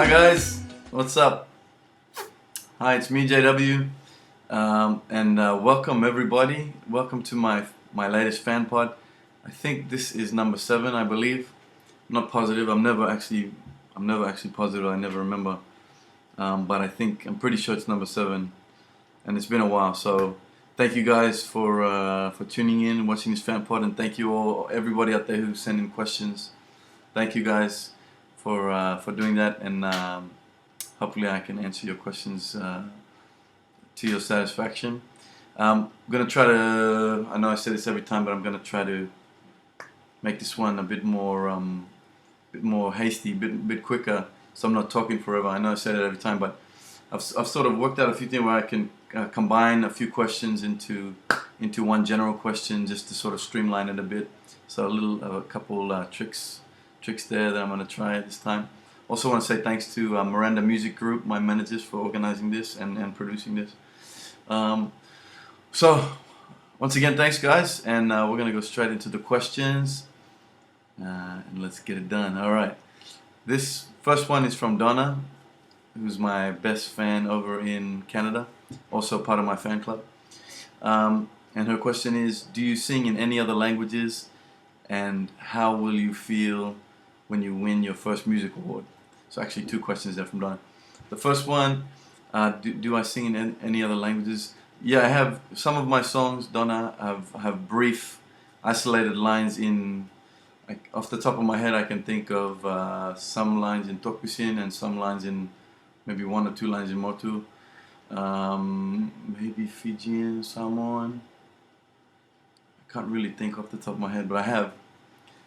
Hi guys, what's up? Hi, it's me JW, and welcome everybody. Welcome to my latest Fanpod. I think this is number 7, I believe. I'm not positive. I'm never actually positive. I never remember, but I'm pretty sure it's number 7, and it's been a while. So thank you guys for tuning in, watching this Fanpod, and thank you all, everybody out there who sent in questions. Thank you guys for doing that, and hopefully I can answer your questions to your satisfaction. I'm gonna try to. I know I say this every time, but I'm gonna try to make this one a bit more hasty, bit quicker, so I'm not talking forever. I know I say that every time, but I've sort of worked out a few things where I can combine a few questions into one general question, just to sort of streamline it a bit. So a couple tricks there that I'm gonna try this time. Also want to say thanks to Miranda Music Group, my managers, for organizing this and producing this. So once again, thanks guys, and we're gonna go straight into the questions, and let's get it done. All right, this first one is from Donna, who's my best fan over in Canada, also part of my fan club. And her question is, do you sing in any other languages, and how will you feel when you win your first music award? So actually 2 questions there from Donna. The first one, do I sing in any other languages? Yeah, I have some of my songs, Donna, have brief, isolated lines in, like, off the top of my head I can think of some lines in Tokpisin and some lines in, maybe 1 or 2 lines in Motu. Maybe Fijian, Samoan. I can't really think off the top of my head, but I have.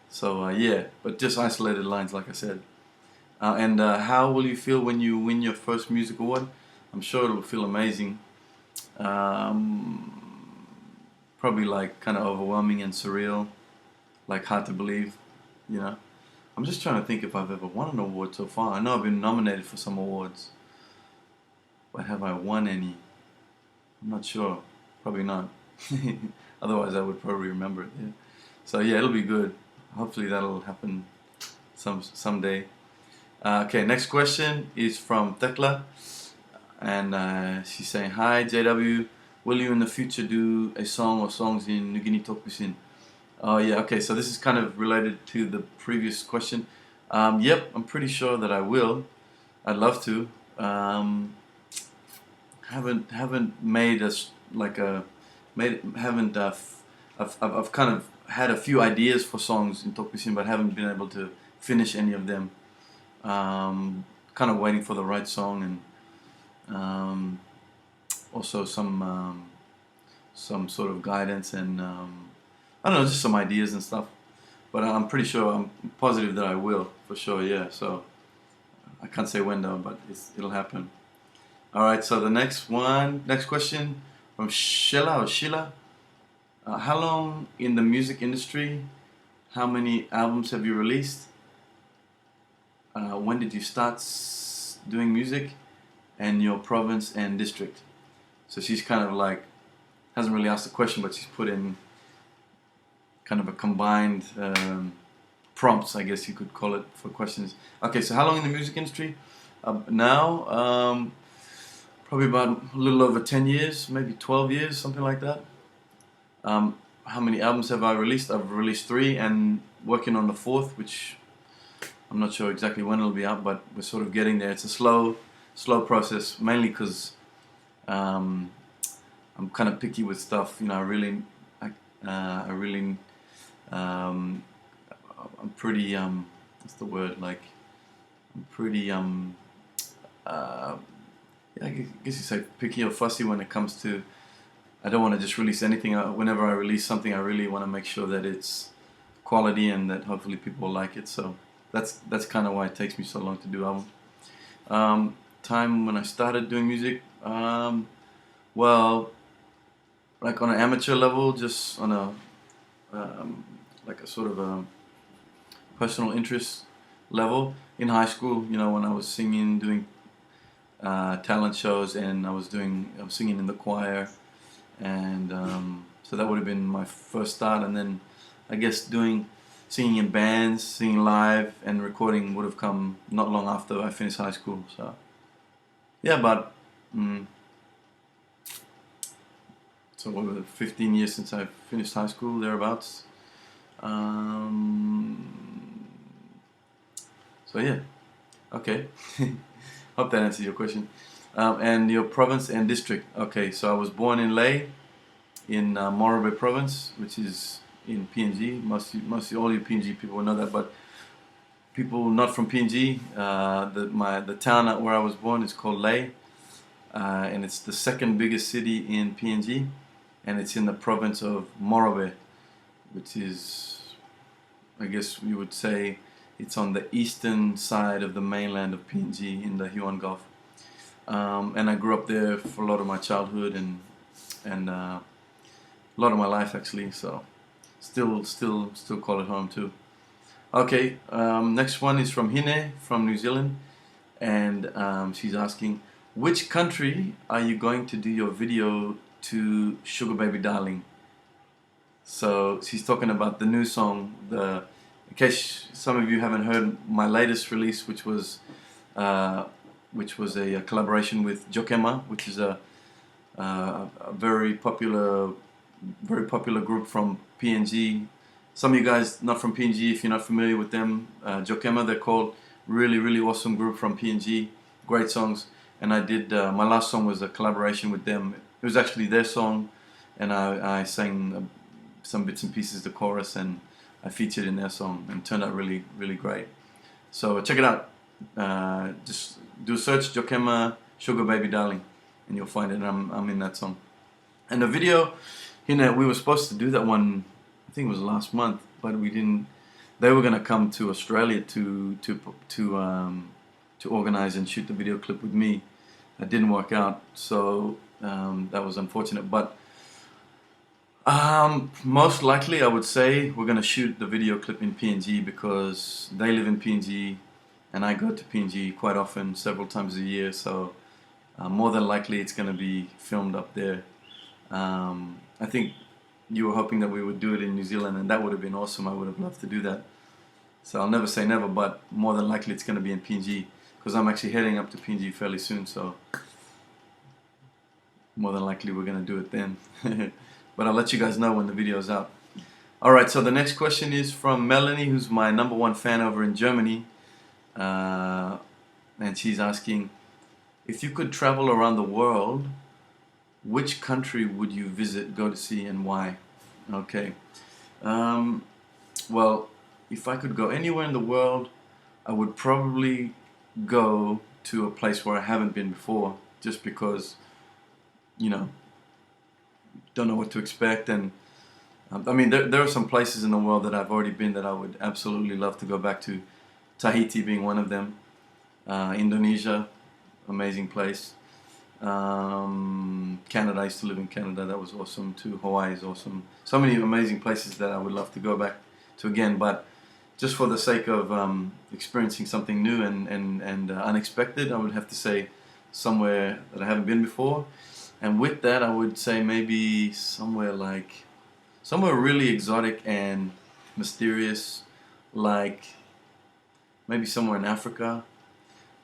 So yeah, but just isolated lines, like I said. And how will you feel when you win your first music award? I'm sure it'll feel amazing. Probably like kind of overwhelming and surreal, like hard to believe, you know. I'm just trying to think if I've ever won an award so far. I know I've been nominated for some awards, but have I won any? I'm not sure. Probably not. Otherwise I would probably remember it. Yeah. So yeah, it'll be good. Hopefully that'll happen someday. Okay, next question is from Tekla, and she's saying, hi JW, will you in the future do a song or songs in Nugini Tokpisin? Oh yeah, okay, so this is kind of related to the previous question. Yep, I'm pretty sure that I will. I'd love to. Haven't made I've kind of had a few ideas for songs in Tokpisin, but haven't been able to finish any of them. Kind of waiting for the right song, and also some sort of guidance, and I don't know, just some ideas and stuff. But I'm pretty sure, I'm positive that I will, for sure, yeah. So I can't say when though, but it'll happen. Alright, so the next question from Sheila. How long in the music industry? How many albums have you released? When did you start doing music, and your province and district? So she's kind of like, hasn't really asked the question, but she's put in kind of a combined prompts, I guess you could call it, for questions. Okay, so how long in the music industry? Now, probably about a little over 10 years, maybe 12 years, something like that. How many albums have I released? I've released 3 and working on the 4th, which I'm not sure exactly when it'll be out, but we're sort of getting there. It's a slow process, mainly because I'm kind of picky with stuff. You know, I'm pretty what's the word? Like, I'm pretty yeah, I guess you say picky or fussy when it comes to. I don't want to just release anything. Whenever I release something, I really want to make sure that it's quality and that hopefully people like it. So that's kind of why it takes me so long to do albums. Time when I started doing music, well, like on an amateur level, just on a like a sort of a personal interest level in high school. You know, when I was singing, doing talent shows, and I was singing in the choir, and so that would have been my first start. And then I guess singing in bands, singing live, and recording would have come not long after I finished high school. So yeah, but so what was it, 15 years since I finished high school, thereabouts. So yeah, okay. Hope that answers your question. And your province and district. Okay, so I was born in Leh, in Morobe province, which is in PNG. Mostly all you PNG people know that, but people not from PNG, the town where I was born is called Leh, and it's the second biggest city in PNG, and it's in the province of Morobe, which is, I guess you would say, it's on the eastern side of the mainland of PNG in the Huon Gulf. And I grew up there for a lot of my childhood and a lot of my life actually. So still call it home too. Okay, next one is from Hine from New Zealand, and she's asking, which country are you going to do your video to, Sugar Baby Darling? So she's talking about the new song. In case some of you haven't heard my latest release, which was a collaboration with Jokema, which is a very popular group from PNG. Some of you guys not from PNG, if you're not familiar with them, Jokema, they're called. Really awesome group from PNG, great songs. And I did, my last song was a collaboration with them. It was actually their song, and I sang some bits and pieces, the chorus, and I featured in their song, and it turned out really great. So check it out. Just do a search, Jokema Sugar Baby Darling, and you'll find it. I'm in that song. And the video, we were supposed to do that one, I think it was last month, but we didn't. They were gonna come to Australia to organize and shoot the video clip with me. It didn't work out, so that was unfortunate. But most likely, I would say we're gonna shoot the video clip in PNG because they live in PNG, and I go to PNG quite often, several times a year. So more than likely, it's gonna be filmed up there. I think you were hoping that we would do it in New Zealand, and that would have been awesome. I would have loved to do that. So I'll never say never, but more than likely it's going to be in PNG because I'm actually heading up to PNG fairly soon. So more than likely we're going to do it then. But I'll let you guys know when the video's out. Alright, so the next question is from Melanie, who's my #1 fan over in Germany. And she's asking, if you could travel around the world, which country would you visit, go to see, and why? Okay. Well, if I could go anywhere in the world, I would probably go to a place where I haven't been before, just because, don't know what to expect. And I mean, there are some places in the world that I've already been that I would absolutely love to go back to. Tahiti being one of them. Indonesia, amazing place. Canada, I used to live in Canada, that was awesome too. Hawaii is awesome. So many amazing places that I would love to go back to again, but just for the sake of experiencing something new and unexpected, I would have to say somewhere that I haven't been before. And with that, I would say maybe somewhere really exotic and mysterious, like maybe somewhere in Africa.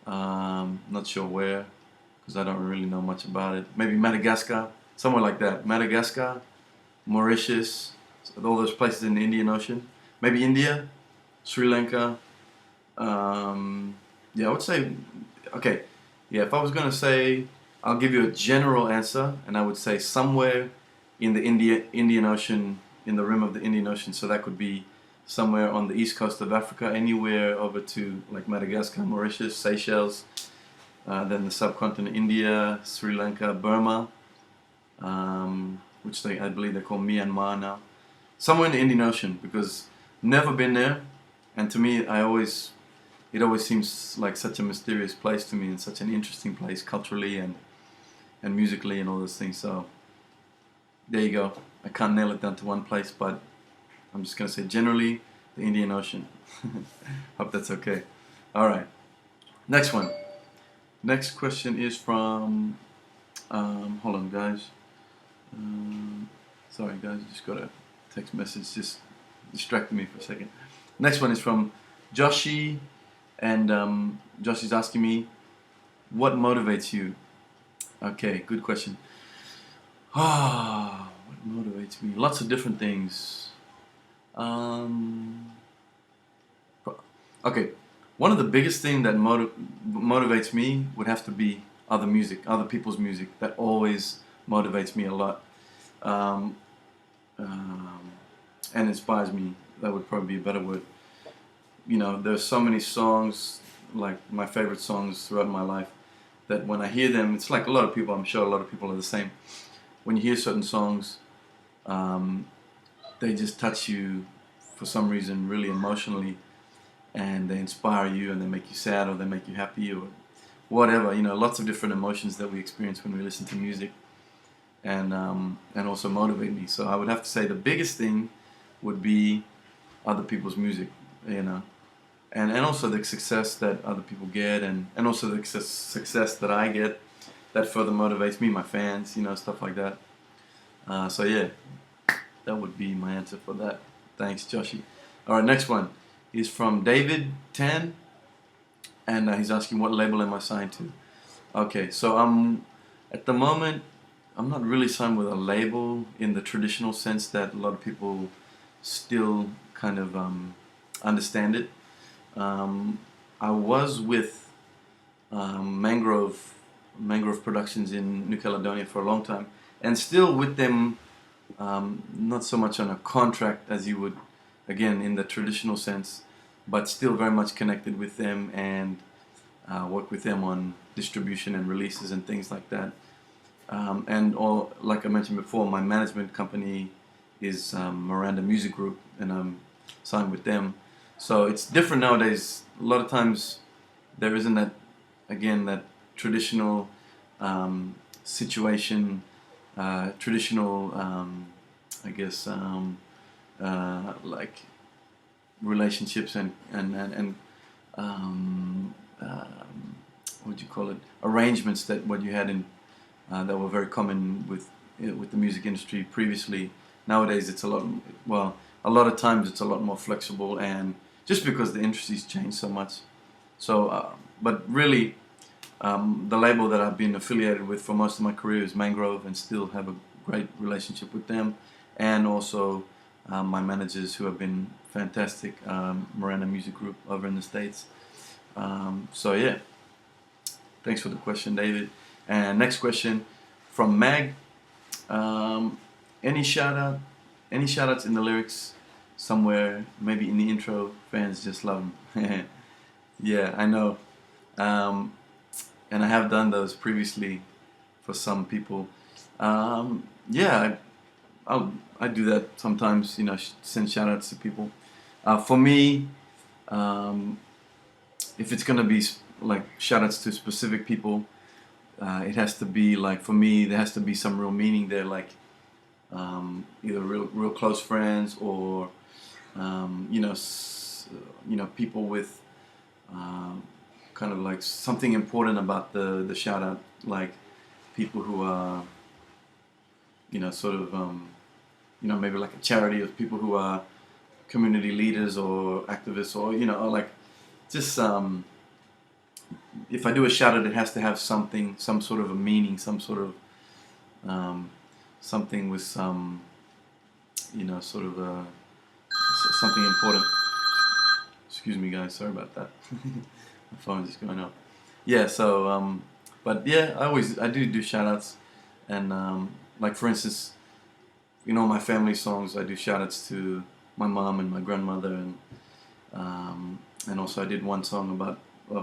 Not sure where, because I don't really know much about it. Maybe Madagascar, somewhere like that. Madagascar, Mauritius, all those places in the Indian Ocean. Maybe India, Sri Lanka. Yeah, I would say, okay, yeah, if I was going to say, I'll give you a general answer, and I would say somewhere in the Indian Ocean, in the rim of the Indian Ocean. So that could be somewhere on the east coast of Africa, anywhere over to like Madagascar, Mauritius, Seychelles, then the subcontinent India, Sri Lanka, Burma, which I believe they call Myanmar now. Somewhere in the Indian Ocean, because never been there, and to me it always seems like such a mysterious place to me, and such an interesting place culturally and musically and all those things. So there you go. I can't nail it down to one place, but I'm just going to say generally the Indian Ocean. Hope that's okay. Alright, next one. Next question is from, hold on guys. Sorry guys, just got a text message, just distracted me for a second. Next one is from Joshi, and Joshi's asking me, what motivates you? Okay, good question. What motivates me? Lots of different things. Okay, one of the biggest things that motivates me would have to be other music, other people's music. That always motivates me a lot, um, um, and inspires me. That would probably be a better word. You know, there's so many songs, like my favorite songs throughout my life, that when I hear them, it's like a lot of people, I'm sure a lot of people are the same. When you hear certain songs, they just touch you for some reason really emotionally, and they inspire you, and they make you sad, or they make you happy, or whatever. You know, lots of different emotions that we experience when we listen to music, and also motivate me. So I would have to say the biggest thing would be other people's music, you know, and also the success that other people get, and also the success that I get, that further motivates me, my fans, you know, stuff like that. So yeah, that would be my answer for that. Thanks, Joshi. All right, next one is from David 10, and he's asking, what label am I signed to? Okay, so at the moment, I'm not really signed with a label in the traditional sense that a lot of people still kind of understand it. I was with Mangrove Productions in New Caledonia for a long time, and still with them, not so much on a contract as you would, again, in the traditional sense, but still very much connected with them, and work with them on distribution and releases and things like that. Like I mentioned before, my management company is Miranda Music Group, and I'm signed with them. So it's different nowadays. A lot of times there isn't that, again, that traditional situation, traditional, I guess, like relationships and what do you call it? Arrangements that what you had in that were very common with the music industry previously. Nowadays it's a lot of times it's a lot more flexible, and just because the industry's changed so much. So, but really, the label that I've been affiliated with for most of my career is Mangrove, and still have a great relationship with them, and also my managers, who have been fantastic, Miranda Music Group over in the States. So yeah, thanks for the question, David. And next question from Mag. Any shout outs in the lyrics somewhere, maybe in the intro? Fans just love them. Yeah, I know. And I have done those previously for some people. Yeah, I do that sometimes, you know, send shout outs to people. For me, if it's gonna be like shout outs to specific people, it has to be like, for me, there has to be some real meaning there, like either real close friends, or people with kind of like something important about the shout out, like people who are sort of maybe like a charity, or people who are community leaders or activists, or or like just if I do a shout out, it has to have something, some sort of a meaning, some sort of something with some sort of something important. Excuse me, guys, sorry about that. My phone's just going off. Yeah, so but yeah, I do shout outs, and like for instance, my family songs, I do shout outs to my mom and my grandmother, and also I did one song about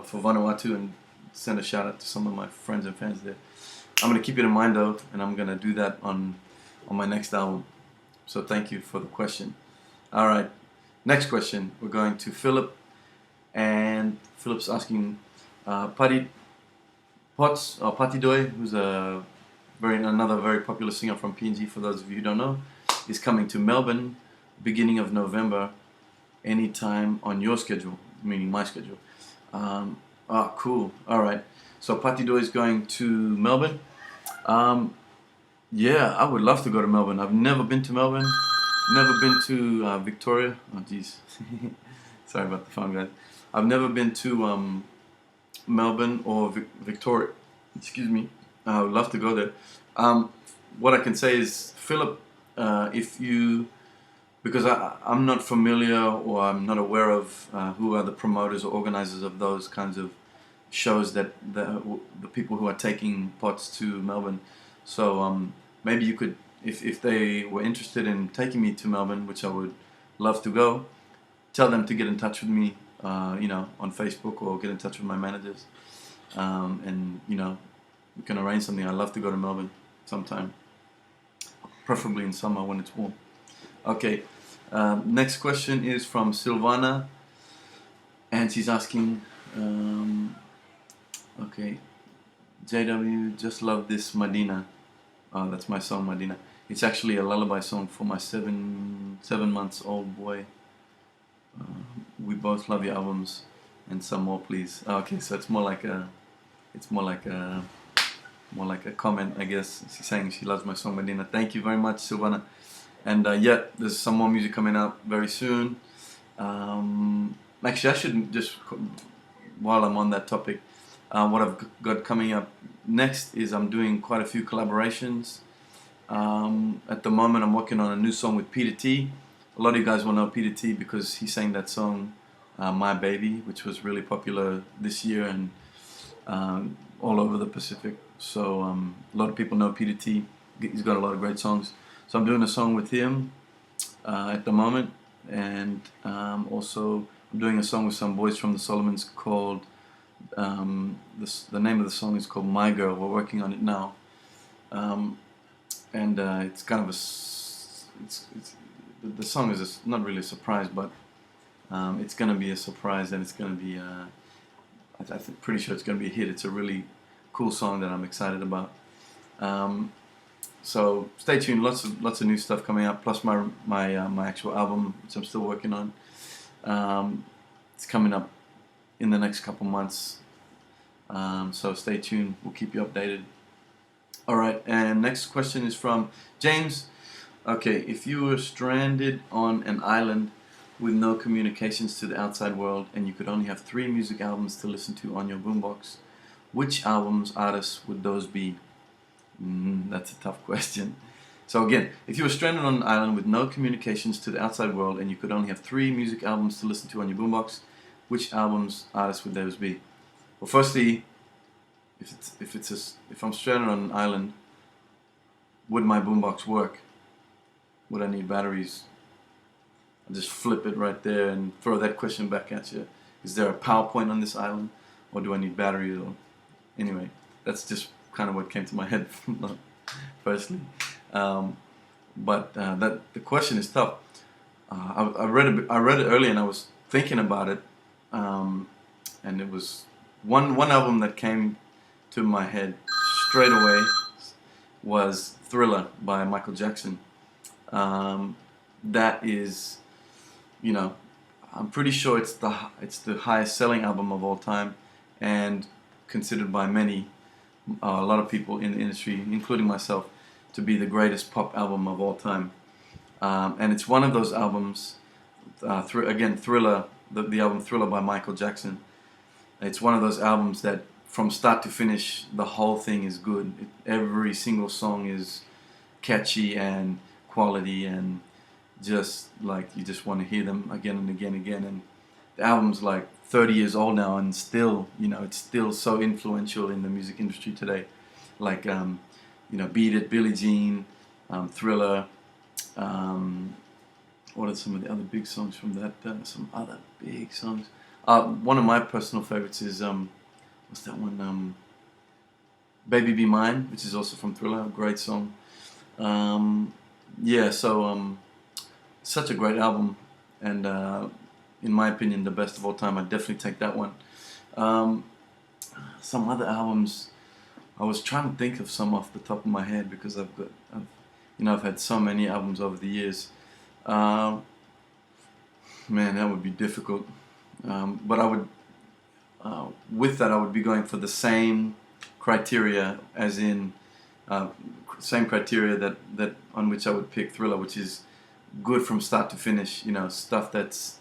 for Vanuatu, and send a shout out to some of my friends and fans there. I'm gonna keep it in mind though, and I'm gonna do that on my next album. So thank you for the question. All right, next question. We're going to Philip, and Philip's asking, Patti Doi, who's another very popular singer from PNG, for those of you who don't know, is coming to Melbourne beginning of November, anytime on your schedule, meaning my schedule. Cool. All right. So Patti Doi is going to Melbourne. Yeah, I would love to go to Melbourne. I've never been to Melbourne. Never been to Victoria. Oh, jeez. Sorry about the phone, guys. I've never been to Melbourne or Victoria. Excuse me. I would love to go there. What I can say is, Philip, if you, because I'm not familiar or I'm not aware of who are the promoters or organizers of those kinds of shows, that the people who are taking pots to Melbourne. So maybe you could, if they were interested in taking me to Melbourne, which I would love to go, tell them to get in touch with me, on Facebook, or get in touch with my managers, and we can arrange something. I'd love to go to Melbourne sometime, preferably in summer when it's warm. Okay, next question is from Silvana, and she's asking, okay, JW, just love this Medina. That's my song, Medina. It's actually a lullaby song for my seven months old boy. We both love your albums, and some more, please. Okay, so it's more like a comment, I guess. She's saying she loves my song, Medina. Thank you very much, Silvana. And yeah, there's some more music coming out very soon. Actually, I should just, while I'm on that topic, what I've got coming up next is I'm doing quite a few collaborations. At the moment, I'm working on a new song with Peter T. A lot of you guys will know Peter T because he sang that song, My Baby, which was really popular this year and all over the Pacific. So a lot of people know Peter T. He's got a lot of great songs. So I'm doing a song with him at the moment, and also I'm doing a song with some boys from the Solomons called, the name of the song is called My Girl. We're working on it now, and it's kind of the song is not really a surprise, but it's going to be a surprise, and it's going to be, I'm pretty sure it's going to be a hit. It's a really cool song that I'm excited about. So stay tuned. Lots of new stuff coming out. Plus my actual album, which I'm still working on. It's coming up in the next couple months. So stay tuned. We'll keep you updated. All right. And next question is from James. Okay, if you were stranded on an island with no communications to the outside world, and you could only have 3 music albums to listen to on your boombox, which albums, artists would those be? That's a tough question. So again, if you were stranded on an island with no communications to the outside world, and you could only have 3 music albums to listen to on your boombox, which albums, artists would those be? Well, firstly, if I'm stranded on an island, would my boombox work? Would I need batteries? I'll just flip it right there and throw that question back at you. Is there a PowerPoint on this island, or do I need batteries? Or anyway, that's just kind of what came to my head firstly. But the question is tough. I read it earlier, and I was thinking about it, and it was one album that came to my head straight away was Thriller by Michael Jackson. That is, I'm pretty sure it's the highest selling album of all time, and considered by many, a lot of people in the industry, including myself, to be the greatest pop album of all time. And it's one of those albums, Thriller, the album Thriller by Michael Jackson. It's one of those albums that from start to finish, the whole thing is good. Every single song is catchy and quality, and just like you just want to hear them again and again and again. And the album's like 30 years old now, and still, it's still so influential in the music industry today. Like, Beat It, Billie Jean, Thriller. What are some of the other big songs from that? Some other big songs. One of my personal favorites is, what's that one? Baby Be Mine, which is also from Thriller, a great song. Such a great album, and in my opinion, the best of all time. I'd definitely take that one. Some other albums, I was trying to think of some off the top of my head, because I've had so many albums over the years. Man, that would be difficult. But I would, with that, I would be going for the same criteria, as in same criteria that on which I would pick Thriller, which is good from start to finish. Stuff that's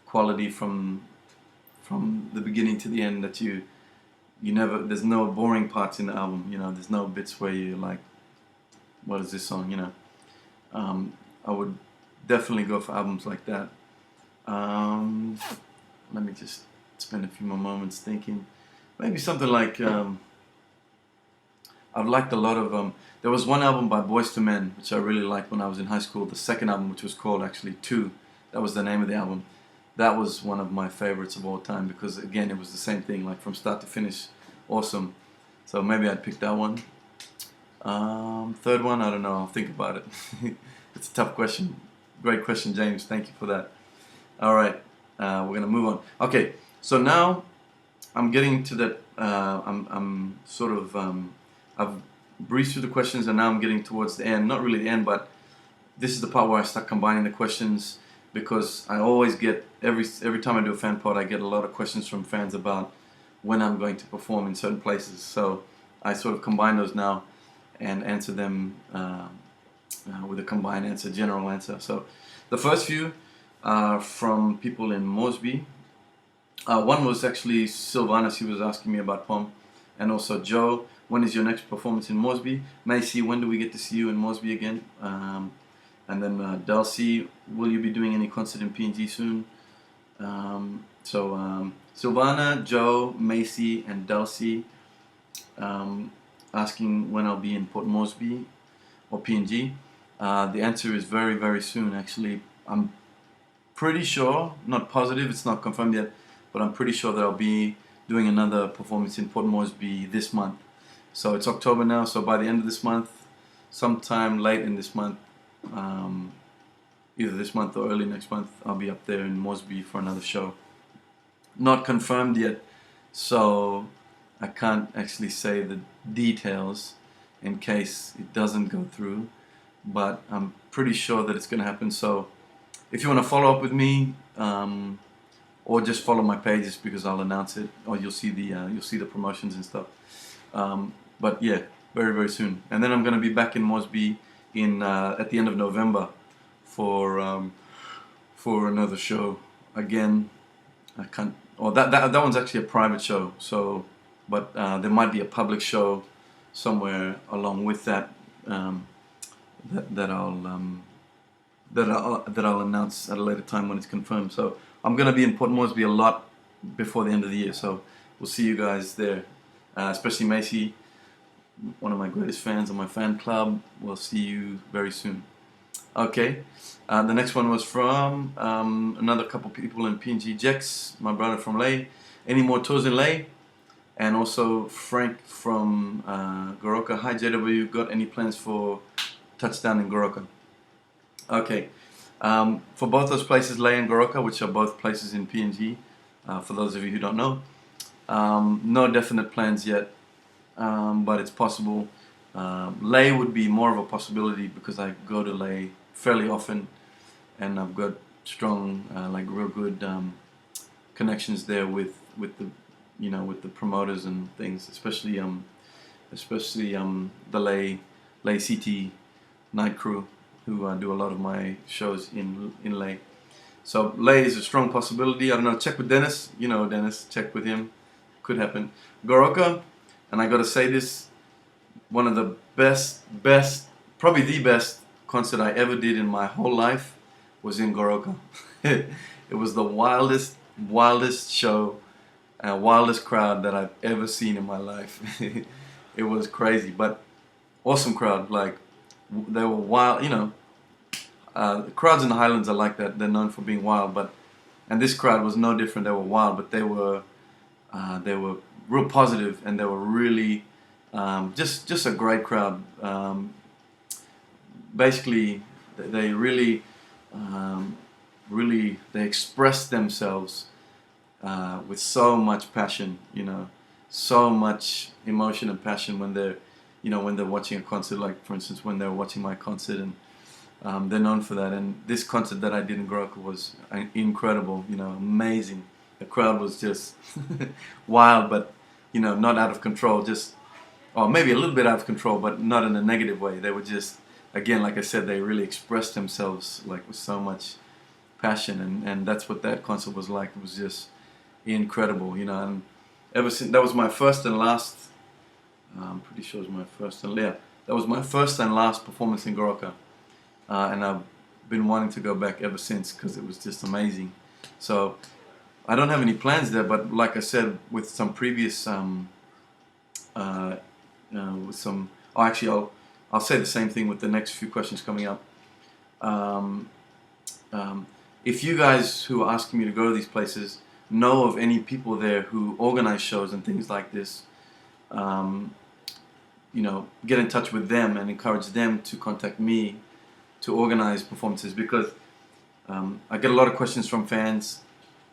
quality from the beginning to the end, that you never, there's no boring parts in the album, you know, there's no bits where you're like, what is this song, you know. I would definitely go for albums like that. Let me just spend a few more moments thinking. Maybe something like, I've liked a lot of, there was one album by Boyz II Men, which I really liked when I was in high school, the second album, which was called actually 2, that was the name of the album. That was one of my favorites of all time, because again, it was the same thing, like from start to finish, awesome. So maybe I'd pick that one. Third one, I don't know, I'll think about it. It's a tough question. Great question, James, thank you for that. Alright, we're gonna move on. Okay, so now I'm getting to that, I'm sort of, I've breezed through the questions, and now I'm getting towards the end. Not really the end, but this is the part where I start combining the questions, because I always get, every time I do a fan pod, I get a lot of questions from fans about when I'm going to perform in certain places. So I sort of combine those now and answer them with a combined answer, general answer. So the first few are from people in Mosby. One was actually Sylvana, she was asking me about POM. And also Joe, when is your next performance in Mosby? Macy, when do we get to see you in Mosby again? And then Dulcie, will you be doing any concert in PNG soon? Sylvana, Joe, Macy, and Dulcie asking when I'll be in Port Moresby or PNG. The answer is very, very soon, actually. I'm pretty sure, not positive, it's not confirmed yet, but I'm pretty sure that I'll be doing another performance in Port Moresby this month. So it's October now, so by the end of this month, sometime late in this month, either this month or early next month, I'll be up there in Moresby for another show. Not confirmed yet, so I can't actually say the details in case it doesn't go through, but I'm pretty sure that it's going to happen. So if you want to follow up with me, or just follow my pages, because I'll announce it, or you'll see the promotions and stuff. But yeah, very, very soon. And then I'm going to be back in Moresby at the end of November for another show. Again, I can't. Oh, that one's actually a private show. So, but there might be a public show somewhere along with that that I'll announce at a later time when it's confirmed. So I'm gonna be in Port Moresby a lot before the end of the year. So we'll see you guys there, especially Macy, one of my greatest fans of my fan club. We'll see you very soon. Okay, the next one was from another couple people in PNG. Jex, my brother from Ley. Any more tours in Ley? And also Frank from Goroka. Hi JW, got any plans for touchdown in Goroka? Okay, for both those places, Ley and Goroka, which are both places in PNG, for those of you who don't know, no definite plans yet, but it's possible. Ley would be more of a possibility because I go to Ley fairly often, and I've got strong, like real good connections there with the promoters and things, especially the Ley CT night crew, who do a lot of my shows in Ley. So Ley is a strong possibility. I don't know. Check with Dennis. You know Dennis. Check with him. Could happen. Goroka, and I got to say this, one of the best, probably the best concert I ever did in my whole life was in Goroka. It was the wildest show, wildest crowd that I've ever seen in my life. It was crazy, but awesome crowd. Like, they were wild, the crowds in the Highlands are like that. They're known for being wild, and this crowd was no different. They were wild, but they were real positive, and they were really just a great crowd. Basically, they really they expressed themselves with so much passion, so much emotion and passion when they're watching a concert. Like, for instance, when they were watching my concert, and they're known for that. And this concert that I did in Goroka was incredible, amazing. The crowd was just wild, but not out of control, or maybe a little bit out of control, but not in a negative way. They were just, again, like I said, they really expressed themselves like with so much passion, and that's what that concert was like. It was just incredible, and ever since, that was my first and last, I'm pretty sure it was my first and, yeah, that was my first and last performance in Goroka, and I've been wanting to go back ever since because it was just amazing. So I don't have any plans there, but like I said, with some previous with some, oh, actually I'll say the same thing with the next few questions coming up. If you guys who are asking me to go to these places know of any people there who organize shows and things like this, get in touch with them and encourage them to contact me to organize performances, because I get a lot of questions from fans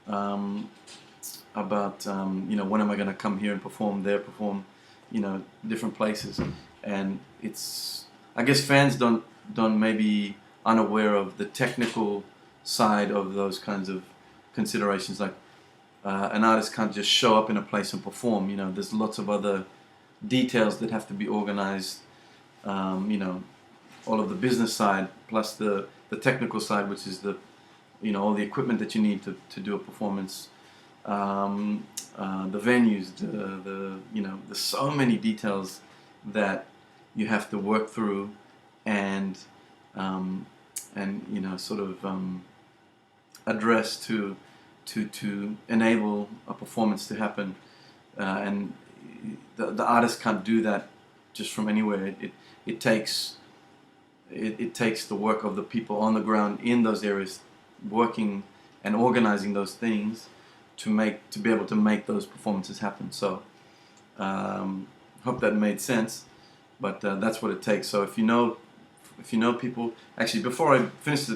about when am I going to come here and perform different places, and I guess fans don't maybe unaware of the technical side of those kinds of considerations. Like an artist can't just show up in a place and perform. There's lots of other details that have to be organized. All of the business side plus the technical side, which is all the equipment that you need to do a performance. The venues, there's so many details that you have to work through and address to enable a performance to happen, and the artist can't do that just from anywhere. It takes the work of the people on the ground in those areas, working and organizing those things to be able to make those performances happen. So hope that made sense, but that's what it takes. So if you know people, actually, before I finish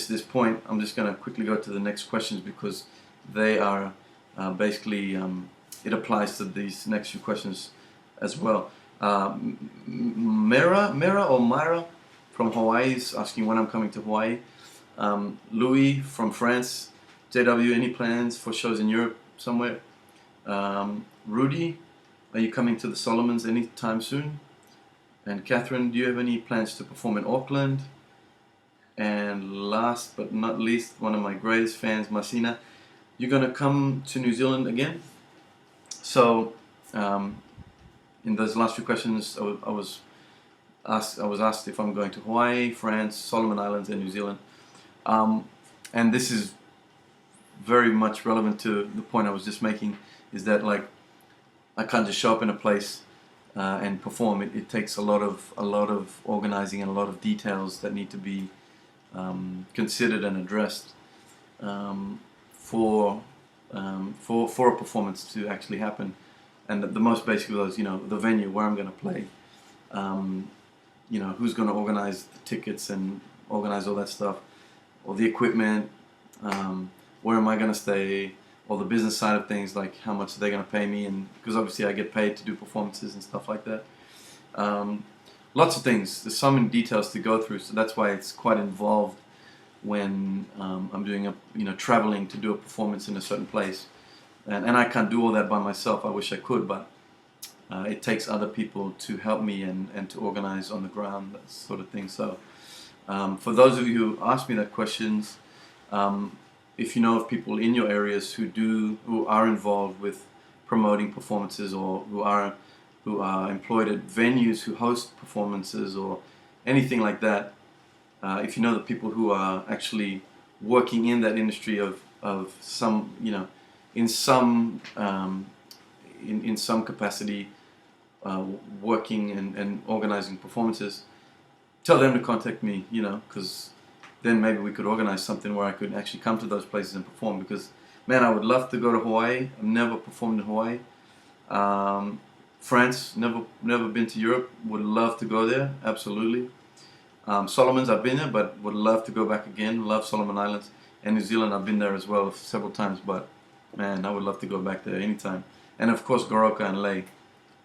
this point, I'm just going to quickly go to the next questions, because they are basically it applies to these next few questions as well. Myra from Hawaii is asking when I'm coming to Hawaii. Louis from France, JW, any plans for shows in Europe somewhere? Rudy, are you coming to the Solomons anytime soon? And Catherine, do you have any plans to perform in Auckland? And last but not least, one of my greatest fans, Masina, you're gonna come to New Zealand again? So, in those last few questions, I was asked if I'm going to Hawaii, France, Solomon Islands, and New Zealand. And this is very much relevant to the point I was just making, is that like I can't just show up in a place and perform. It takes a lot of organizing and a lot of details that need to be considered and addressed for a performance to actually happen. And the most basic of those, the venue, where I'm going to play, who's going to organize the tickets and organize all that stuff, or the equipment, where am I going to stay, or the business side of things, like how much are they going to pay me, and because obviously I get paid to do performances and stuff like that. Lots of things. There's so many details to go through, so that's why it's quite involved when I'm doing traveling to do a performance in a certain place. And I can't do all that by myself. I wish I could, but it takes other people to help me and to organize on the ground, that sort of thing. So for those of you who asked me that questions, if you know of people in your areas who are involved with promoting performances, or who are employed at venues who host performances or anything like that, if you know the people who are actually working in that industry of some, in some capacity, working and organizing performances, tell them to contact me, because then maybe we could organize something where I could actually come to those places and perform. Because, man, I would love to go to Hawaii. I've never performed in Hawaii. France, never been to Europe. Would love to go there, absolutely. Solomons, I've been there, but would love to go back again. Love Solomon Islands. And New Zealand, I've been there as well several times, but man, I would love to go back there anytime. And of course, Goroka and Lei,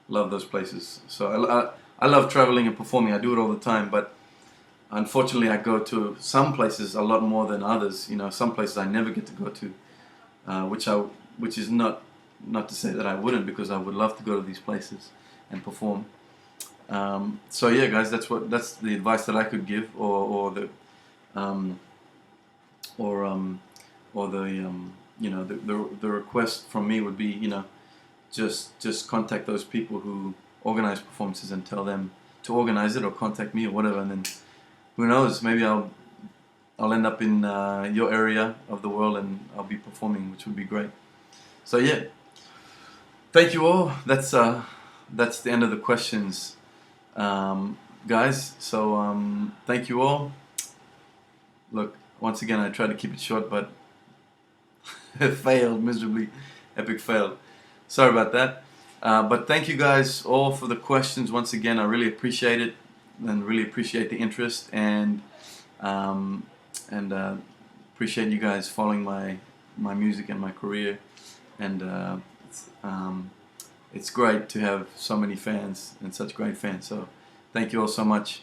love those places. So I love traveling and performing. I do it all the time, but unfortunately, I go to some places a lot more than others. Some places I never get to go to, which is not to say that I wouldn't, because I would love to go to these places and perform. So yeah, guys, that's the advice that I could give, or the or the the request from me would be, just contact those people who organize performances and tell them to organize it, or contact me or whatever, and then who knows, maybe I'll end up in your area of the world and I'll be performing, which would be great. So yeah, thank you all. That's the end of the questions, guys. So thank you all. Look, once again, I tried to keep it short, but it failed miserably. Epic fail. Sorry about that. But thank you guys all for the questions. Once again, I really appreciate it, and really appreciate the interest, and appreciate you guys following my music and my career. And it's great to have so many fans, and such great fans. So thank you all so much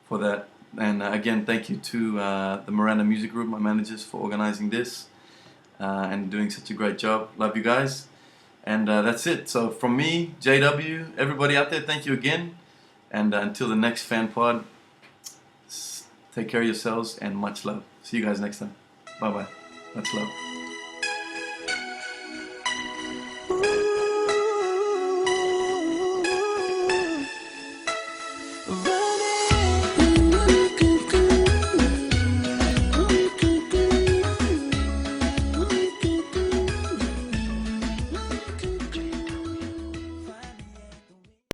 for that. And again, thank you to the Miranda Music Group, my managers, for organizing this and doing such a great job. Love you guys. And that's it. So from me, JW, everybody out there, thank you again. And until the next Fanpod, take care of yourselves and much love. See you guys next time. Bye-bye. Much love.